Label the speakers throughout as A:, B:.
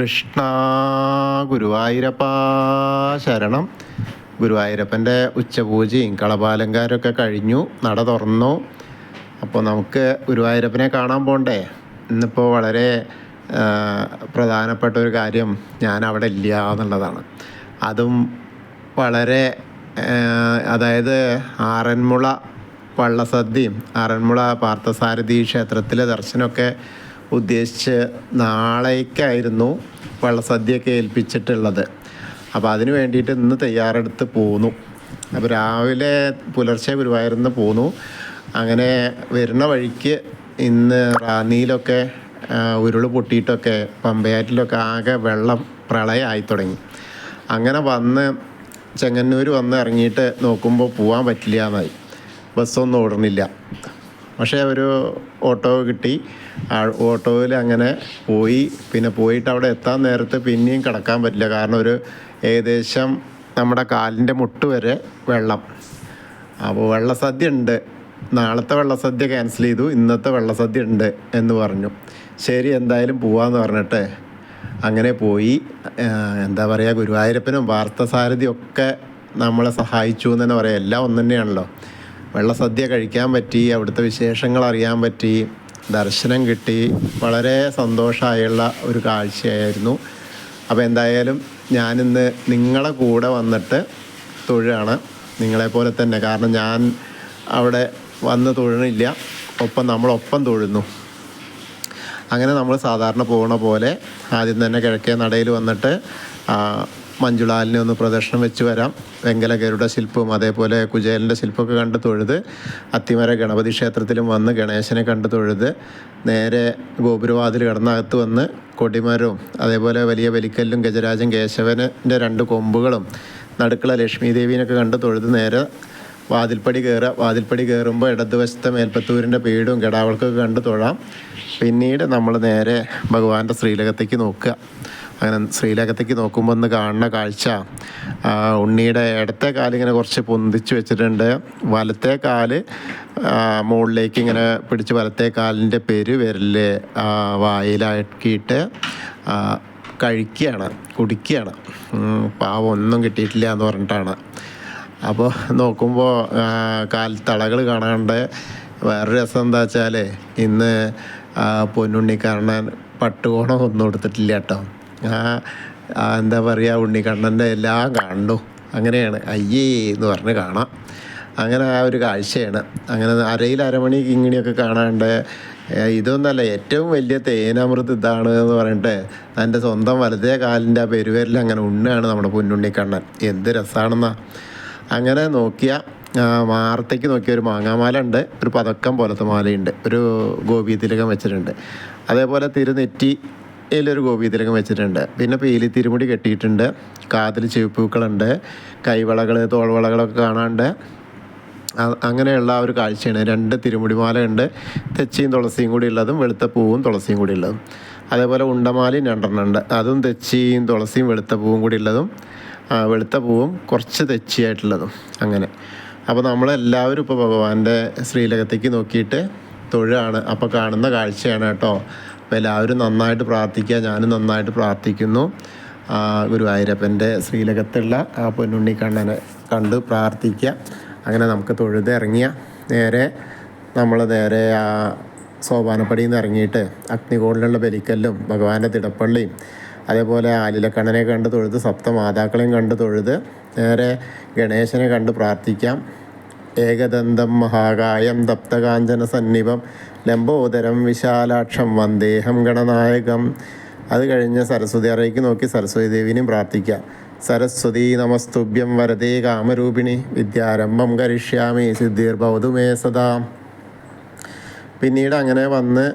A: കൃഷ്ണ ഗുരുവായൂരപ്പ ശരണം. ഗുരുവായൂരപ്പൻ്റെ ഉച്ചപൂജയും കളഭാലങ്കാരമൊക്കെ കഴിഞ്ഞു, നട തുറന്നു. അപ്പോൾ നമുക്ക് ഗുരുവായൂരപ്പനെ കാണാൻ പോകണ്ടേ? ഇന്നിപ്പോൾ വളരെ പ്രധാനപ്പെട്ട ഒരു കാര്യം, ഞാൻ അവിടെ ഇല്ല എന്നുള്ളതാണ്. അതും വളരെ അതായത് ആറന്മുള വള്ളസദ്യയും ആറന്മുള പാർത്ഥസാരഥി ക്ഷേത്രത്തിലെ ദർശനമൊക്കെ ഉദ്ദേശിച്ച് നാളേക്കായിരുന്നു വള്ളസദ്യയൊക്കെ ഏൽപ്പിച്ചിട്ടുള്ളത്. അപ്പോൾ അതിന് വേണ്ടിയിട്ട് ഇന്ന് തയ്യാറെടുത്ത് പോന്നു. അപ്പോൾ രാവിലെ പുലർച്ചെ ഗുരുവായൂരിൽ നിന്ന് പോന്നു. അങ്ങനെ വരുന്ന വഴിക്ക് ഇന്ന് റാന്നിയിലൊക്കെ ഉരുൾ പൊട്ടിയിട്ടൊക്കെ പമ്പയാറ്റിലൊക്കെ ആകെ വെള്ളം പ്രളയമായി തുടങ്ങി. അങ്ങനെ വന്ന് ചെങ്ങന്നൂർ വന്ന് ഇറങ്ങിയിട്ട് നോക്കുമ്പോൾ പോകാൻ പറ്റില്ല എന്നായി. ബസ്സൊന്നും ഓടണില്ല. പക്ഷേ ഒരു ഓട്ടോ കിട്ടി. ആ ഓട്ടോയിൽ അങ്ങനെ പോയി. പിന്നെ പോയിട്ട് അവിടെ എത്താൻ നേരത്ത് പിന്നെയും കിടക്കാൻ പറ്റില്ല, കാരണം ഒരു ഏകദേശം നമ്മുടെ കാലിൻ്റെ മുട്ട് വരെ വെള്ളം. അപ്പോൾ വെള്ളസദ്യ ഉണ്ട്, നാളത്തെ വെള്ളസദ്യ ക്യാൻസൽ ചെയ്തു, ഇന്നത്തെ വെള്ളസദ്യ ഉണ്ട് എന്ന് പറഞ്ഞു. ശരി, എന്തായാലും പോവാമെന്ന് പറഞ്ഞിട്ട് അങ്ങനെ പോയി. എന്താ പറയുക, ഗുരുവായൂരപ്പനും പാർത്ഥസാരഥിയും ഒക്കെ നമ്മളെ സഹായിച്ചു എന്ന് തന്നെ പറയാം. എല്ലാം ഒന്ന് തന്നെയാണല്ലോ. വെള്ളസദ്യ കഴിക്കാൻ പറ്റി, അവിടുത്തെ വിശേഷങ്ങൾ അറിയാൻ പറ്റി, ദർശനം കിട്ടി. വളരെ സന്തോഷമായുള്ള ഒരു കാഴ്ചയായിരുന്നു. അപ്പോൾ എന്തായാലും ഞാനിന്ന് നിങ്ങളെ കൂടെ വന്നിട്ട് തൊഴുകയാണ്, നിങ്ങളെപ്പോലെ തന്നെ. കാരണം ഞാൻ അവിടെ വന്ന് തൊഴണില്ല, നമ്മളൊപ്പം തൊഴുന്നു. അങ്ങനെ നമ്മൾ സാധാരണ പോകുന്ന പോലെ ആദ്യം തന്നെ കിഴക്കേ നടയിൽ വന്നിട്ട് മഞ്ജുളാലിനെ ഒന്ന് പ്രദക്ഷിണം വെച്ച് വരാം. വെങ്കല ഗരുഡ ശില്പവും അതേപോലെ കുചേലൻ്റെ ശില്പമൊക്കെ കണ്ട് തൊഴുത്, അത്തിമര ഗണപതി ക്ഷേത്രത്തിലും വന്ന് ഗണേശനെ കണ്ട് തൊഴുത് നേരെ ഗോപുരവാതിൽ കടന്നകത്ത് വന്ന് കൊടിമരവും അതേപോലെ വലിയ വലിക്കല്ലും ഗജരാജൻ കേശവൻ്റെ 2 കൊമ്പുകളും നടുക്കള ലക്ഷ്മി ദേവീനൊക്കെ കണ്ട് തൊഴുത് നേരെ വാതിൽപ്പടി കയറുക. വാതിൽപ്പടി കയറുമ്പോൾ ഇടതുവശത്തെ മേൽപ്പത്തൂരിൻ്റെ പീഠവും ഗടാവൾക്കൊക്കെ കണ്ട് തൊഴാം. പിന്നീട് നമ്മൾ നേരെ ഭഗവാന്റെ ശ്രീലകത്തേക്ക് നോക്കുക. അങ്ങനെ ശ്രീലകത്തേക്ക് നോക്കുമ്പോൾ ഒന്ന് കാണുന്ന കാഴ്ച, ഉണ്ണിയുടെ ഇടത്തെ കാലിങ്ങനെ കുറച്ച് പൊന്തിച്ച് വെച്ചിട്ടുണ്ട്. വലത്തെ കാല് മുകളിലേക്ക് ഇങ്ങനെ പിടിച്ച് വലത്തെ കാലിൻ്റെ വിരൽ വായിലാക്കിയിട്ട് കഴിക്കുകയാണ്, കുടിക്കുകയാണ്. പാവം ഒന്നും കിട്ടിയിട്ടില്ല എന്ന് പറഞ്ഞിട്ടാണ്. അപ്പോൾ നോക്കുമ്പോൾ കാൽത്തളകൾ കാണാണ്ട്. വേറൊരു രസം എന്താ വെച്ചാൽ ഇന്ന് പൊന്നുണ്ണിക്കണ്ണൻ പട്ടുകോണം ഒന്നും എടുത്തിട്ടില്ല കേട്ടോ. എന്താ പറയുക, ഉണ്ണിക്കണ്ണൻ്റെ എല്ലാം കാണുന്നു. അങ്ങനെയാണ് അയ്യേ എന്ന് പറഞ്ഞ് കാണാം. അങ്ങനെ ആ ഒരു കാഴ്ചയാണ്. അങ്ങനെ അരമണി കിങ്ങിണിയൊക്കെ കാണാണ്ട്. ഇതൊന്നല്ല, ഏറ്റവും വലിയ തേനാമൃത് ഇതാണ് എന്ന് പറഞ്ഞിട്ട് തൻ്റെ സ്വന്തം വലതേ കാലിൻ്റെ ആ പെരുവരിൽ അങ്ങനെ ഉണ്ണാണ് നമ്മുടെ പൊന്നുണ്ണിക്കണ്ണൻ. എന്ത് രസമാണെന്നാ. അങ്ങനെ നോക്കിയ മാറത്തേക്ക് നോക്കിയ ഒരു മാങ്ങാമാല ഉണ്ട്, ഒരു പതക്കം പോലത്തെ മാലയുണ്ട്, ഒരു ഗോപീതിലകം വെച്ചിട്ടുണ്ട്. അതേപോലെ തിരുനെറ്റിയിലൊരു ഗോപീതിലകം വെച്ചിട്ടുണ്ട്. പിന്നെ പീലി തിരുമുടി കെട്ടിയിട്ടുണ്ട്, കാതിൽ ചെവിപ്പൂക്കളുണ്ട്, കൈവളകൾ തോൾവളകളൊക്കെ കാണാണ്ട്. അങ്ങനെയുള്ള ഒരു കാഴ്ചയാണ്. 2 തിരുമുടിമാല ഉണ്ട്, തെച്ചിയും തുളസിയും കൂടി ഉള്ളതും വെളുത്ത പൂവും തുളസിയും കൂടി ഉള്ളതും. അതേപോലെ ഉണ്ടമാലയും 2 ഉണ്ട്, അതും തെച്ചിയും തുളസിയും വെളുത്ത പൂവും കൂടി ഉള്ളതും, വെളുത്ത പൂവും കുറച്ച് തെച്ചിയായിട്ടുള്ളതും. അങ്ങനെ അപ്പോൾ നമ്മളെല്ലാവരും ഇപ്പോൾ ഭഗവാന്റെ ശ്രീലകത്തേക്ക് നോക്കിയിട്ട് തൊഴുകയാണ്. അപ്പോൾ കാണുന്ന കാഴ്ചയാണ് കേട്ടോ. അപ്പോൾ എല്ലാവരും നന്നായിട്ട് പ്രാർത്ഥിക്കുക, ഞാനും നന്നായിട്ട് പ്രാർത്ഥിക്കുന്നു. ഗുരുവായൂരപ്പൻ്റെ ശ്രീലകത്തുള്ള ആ പൊന്നുണ്ണിക്കണ്ണനെ കണ്ട് പ്രാർത്ഥിക്കുക. അങ്ങനെ നമുക്ക് തൊഴുത് ഇറങ്ങിയ നേരെ ആ സോപാനപ്പടിയിൽ നിന്ന് ഇറങ്ങിയിട്ട് അഗ്നികോണിലുള്ള ബലിക്കല്ലും ഭഗവാന്റെ തിടപ്പള്ളിയും അതേപോലെ ആലിലക്കണ്ണനെ കണ്ട് തൊഴുത് സപ്തമാതാക്കളെയും കണ്ട് തൊഴുത് നേരെ ഗണേശനെ കണ്ട് പ്രാർത്ഥിക്കാം. ഏകദന്തം മഹാകായം തപ്തകാഞ്ചന സന്നിഭം ലംബോദരം വിശാലാക്ഷം വന്ദേഹം ഗണനായകം. അത് കഴിഞ്ഞ് സരസ്വതി അറയ്ക്ക് നോക്കി സരസ്വതി ദേവിനെയും പ്രാർത്ഥിക്കാം. സരസ്വതി നമസ്തുഭ്യം വരദേ കാമരൂപിണി വിദ്യാരംഭം കരിഷ്യാമി സിദ്ധിർഭവതു മേ സദാ. പിന്നീട് അങ്ങനെ വന്ന്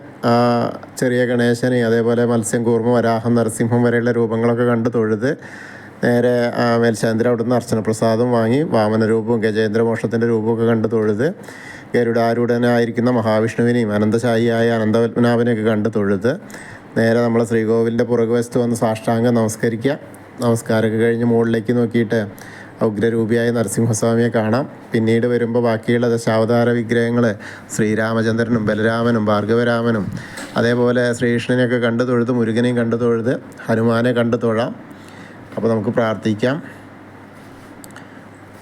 A: ചെറിയ ഗണേശനെ അതേപോലെ മത്സ്യം കൂർമ്മ വരാഹം നരസിംഹം വരെയുള്ള രൂപങ്ങളൊക്കെ കണ്ട് തൊഴുത് നേരെ മേൽശാന്തിര അവിടുന്ന് അർച്ചനപ്രസാദം വാങ്ങി വാമനരൂപവും ഗജേന്ദ്രമോക്ഷത്തിൻ്റെ രൂപമൊക്കെ കണ്ട് തൊഴുത് ഗരുഡാരൂഢനായിരിക്കുന്ന മഹാവിഷ്ണുവിനെയും അനന്തശായിയായ അനന്തപത്മനാഭനെയൊക്കെ കണ്ട് തൊഴുത് നേരെ നമ്മൾ ശ്രീകോവിലിൻ്റെ പുറകുവശത്ത് വന്ന് സാഷ്ടാംഗം നമസ്കരിക്കുക. നമസ്കാരമൊക്കെ കഴിഞ്ഞ് മുകളിലേക്ക് നോക്കിയിട്ട് ഉഗ്രരൂപിയായ നരസിംഹസ്വാമിയെ കാണാം. പിന്നീട് വരുമ്പോൾ ബാക്കിയുള്ള ദശാവതാര വിഗ്രഹങ്ങൾ ശ്രീരാമചന്ദ്രനും ബലരാമനും ഭാർഗവരാമനും അതേപോലെ ശ്രീകൃഷ്ണനെയൊക്കെ കണ്ടു തൊഴുത് മുരുകനെയും കണ്ടു തൊഴുത് ഹനുമാനെ കണ്ടു തൊഴാം. അപ്പോൾ നമുക്ക് പ്രാർത്ഥിക്കാം.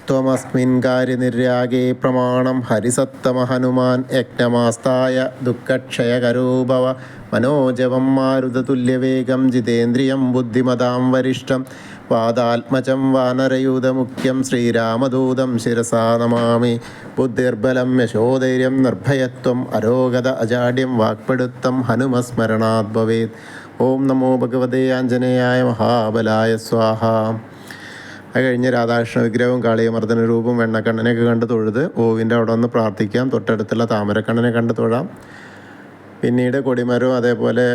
A: ത്വമസ്മിൻ കാര്യനിര്യാഗേ പ്രമാണം ഹരിസത്തമ ഹനുമാൻ യജ്ഞമാസ്തായ ദുഃഖക്ഷയകരോഭവ മനോജവം മാരുതതുല്യവേഗം ജിതേന്ദ്രിയം ബുദ്ധിമതാം വരിഷ്ഠം വാദാത്മജം വാനരയൂതമുഖ്യം ശ്രീരാമദൂതം ശിരസാ നമാമി. ബുദ്ധിർബലം യശോധൈര്യം നിർഭയത്വം അരോഗത അജാഡ്യം വാക്പടുത്തം ഹനുമസ്മരണാത് ഭവേത്. ഓം നമോ ഭഗവതേ ആഞ്ജനേയായ മഹാബലായ സ്വാഹ. അത് കഴിഞ്ഞ് രാധാകൃഷ്ണ വിഗ്രഹവും കാളിയമർദ്ദന രൂപവും വെണ്ണക്കണ്ണനെയൊക്കെ കണ്ട് തൊഴുത് ഓവിൻ്റെ അവിടെ വന്ന് പ്രാർത്ഥിക്കാം. തൊട്ടടുത്തുള്ള താമരക്കണ്ണനെ കണ്ട് തൊഴാം. പിന്നീട് കൊടിമരവും അതേപോലെ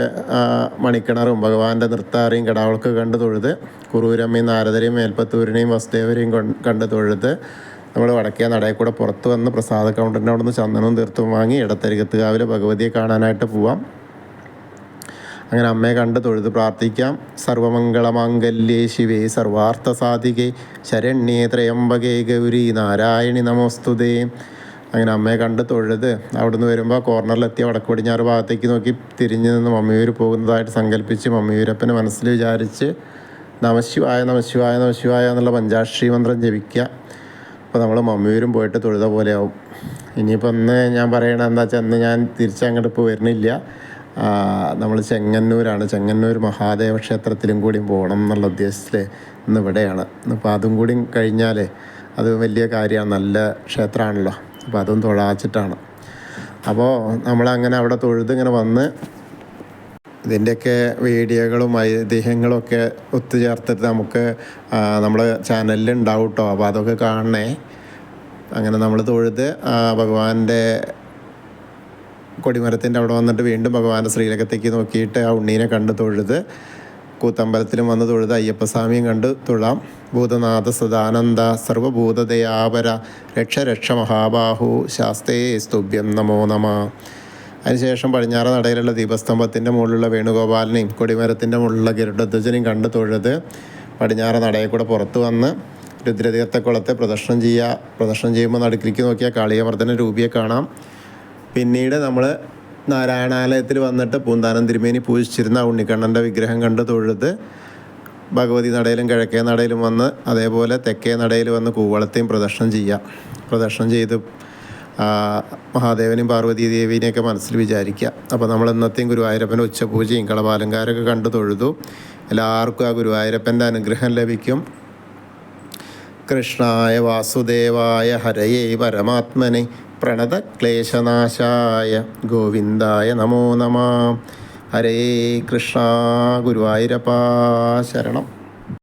A: മണിക്കിണറും ഭഗവാന്റെ നൃത്താറിയും കടാവളൊക്കെ കണ്ട് തൊഴുത് കുറൂരമ്മയും നാരദരെയും മേൽപ്പത്തൂരിനെയും വസുദേവരെയും കണ്ട് തൊഴുത് നമ്മൾ വടക്കേ നടയിൽ കൂടെ പുറത്ത് വന്ന് പ്രസാദ കൗണ്ടറിൻ്റെ അവിടെ നിന്ന് ചന്ദനവും തീർത്തും വാങ്ങി ഇടത്തരികത്തുകാവിലെ ഭഗവതിയെ കാണാനായിട്ട് പോവാം. അങ്ങനെ അമ്മയെ കണ്ട് തൊഴുത് പ്രാർത്ഥിക്കാം. സർവമംഗളമാംഗല്യേ ശിവേ സർവാർത്ഥസാധികേ ശരണ്യേ ത്രയംബകേ ഗൗരി നാരായണി നമോസ്തുതേ. അങ്ങനെ അമ്മയെ കണ്ട് തൊഴുത് അവിടുന്ന് വരുമ്പോൾ കോർണറിലെത്തിയ വടക്ക് പടിഞ്ഞാറ് ഭാഗത്തേക്ക് നോക്കി തിരിഞ്ഞു നിന്ന് മമ്മിയൂർ പോകുന്നതായിട്ട് സങ്കല്പിച്ച് മമ്മിയൂരപ്പനെ മനസ്സിൽ വിചാരിച്ച് നമശിവായ നമശിവായ നമശിവായ എന്നുള്ള പഞ്ചാക്ഷരി മന്ത്രം ജപിക്കുക. അപ്പോൾ നമ്മൾ മമ്മിയൂരും പോയിട്ട് തൊഴുത പോലെ ആവും. ഇനിയിപ്പോൾ ഇന്ന് ഞാൻ പറയണത് എന്താ വെച്ചാൽ ഇന്ന് ഞാൻ തിരിച്ചങ്ങോട്ട് ഇപ്പോൾ വരുന്നില്ല. നമ്മൾ ചെങ്ങന്നൂരാണ്. ചെങ്ങന്നൂർ മഹാദേവ ക്ഷേത്രത്തിലും കൂടി പോകണം എന്നുള്ള ഉദ്ദേശത്തിൽ ഇന്ന് ഇവിടെയാണ്. അപ്പോൾ അതും കൂടി കഴിഞ്ഞാൽ അത് വലിയ കാര്യമാണ്, നല്ല ക്ഷേത്രമാണല്ലോ. അപ്പോൾ അതും തൊഴാച്ചിട്ടാണ്. അപ്പോൾ നമ്മളങ്ങനെ അവിടെ തൊഴുത് ഇങ്ങനെ വന്ന് ഇതിൻ്റെയൊക്കെ വീഡിയോകളും ഐതിഹ്യങ്ങളൊക്കെ ഒത്തുചേർത്തിട്ട് നമുക്ക് നമ്മുടെ ചാനലിൽ ഉണ്ടാവും കേട്ടോ. അപ്പോൾ അതൊക്കെ കാണണേ. അങ്ങനെ നമ്മൾ തൊഴുത് ഭഗവാന്റെ കൊടിമരത്തിൻ്റെ അവിടെ വന്നിട്ട് വീണ്ടും ഭഗവാന്റെ ശ്രീലകത്തേക്ക് നോക്കിയിട്ട് ആ ഉണ്ണീനെ കണ്ട് തൊഴുത് കൂത്തമ്പലത്തിലും വന്ന് തൊഴുത് അയ്യപ്പസ്വാമിയും കണ്ട് തൊഴാം. ഭൂതനാഥ സദാനന്ദ സർവഭൂതദയാപര രക്ഷ രക്ഷ മഹാബാഹു ശാസ്തേ സ്തുഭ്യം നമോ നമ. അതിനുശേഷം പടിഞ്ഞാറ് നടയിലുള്ള ദീപസ്തംഭത്തിൻ്റെ മുകളിലുള്ള വേണുഗോപാലിനെയും കൊടിമരത്തിൻ്റെ മുകളിലുള്ള ഗരുഡധ്വജനെയും കണ്ട് തൊഴുത് പടിഞ്ഞാറ് നടയിൽ കൂടെ പുറത്ത് വന്ന് രുദ്രതീർത്ഥക്കുളത്തെ പ്രദർശനം ചെയ്യുക. പ്രദർശനം ചെയ്യുമ്പോൾ നടുക്കിലേക്ക് നോക്കിയാൽ കാളിയമർദ്ദന രൂപിയെ കാണാം. പിന്നീട് നമ്മൾ നാരായണാലയത്തിൽ വന്നിട്ട് പൂന്താനം തിരുമേനി പൂജിച്ചിരുന്ന ഉണ്ണിക്കണ്ണൻ്റെ വിഗ്രഹം കണ്ട് തൊഴുത് ഭഗവതി നടയിലും കിഴക്കേ നടയിലും വന്ന് അതേപോലെ തെക്കേ നടയിൽ വന്ന് കൂവളത്തെയും പ്രദർശനം ചെയ്യുക. പ്രദർശനം ചെയ്ത് മഹാദേവനെയും പാർവതി ദേവീനെയൊക്കെ മനസ്സിൽ വിചാരിക്കുക. അപ്പോൾ നമ്മൾ ഇന്നത്തെയും ഗുരുവായൂരപ്പൻ്റെ ഉച്ചപൂജയും കളപാലങ്കാരമൊക്കെ കണ്ടു തൊഴുതു. എല്ലാവർക്കും ആ ഗുരുവായൂരപ്പൻ്റെ അനുഗ്രഹം ലഭിക്കും. കൃഷ്ണായ വാസുദേവായ ഹരയേ പരമാത്മനെ പ്രണതക്ലേശനാശായ ഗോവിന്ദായ നമോ നമഃ. ഹരേ കൃഷ്ണ. ഗുരുവായൂരപ്പാ ശരണം.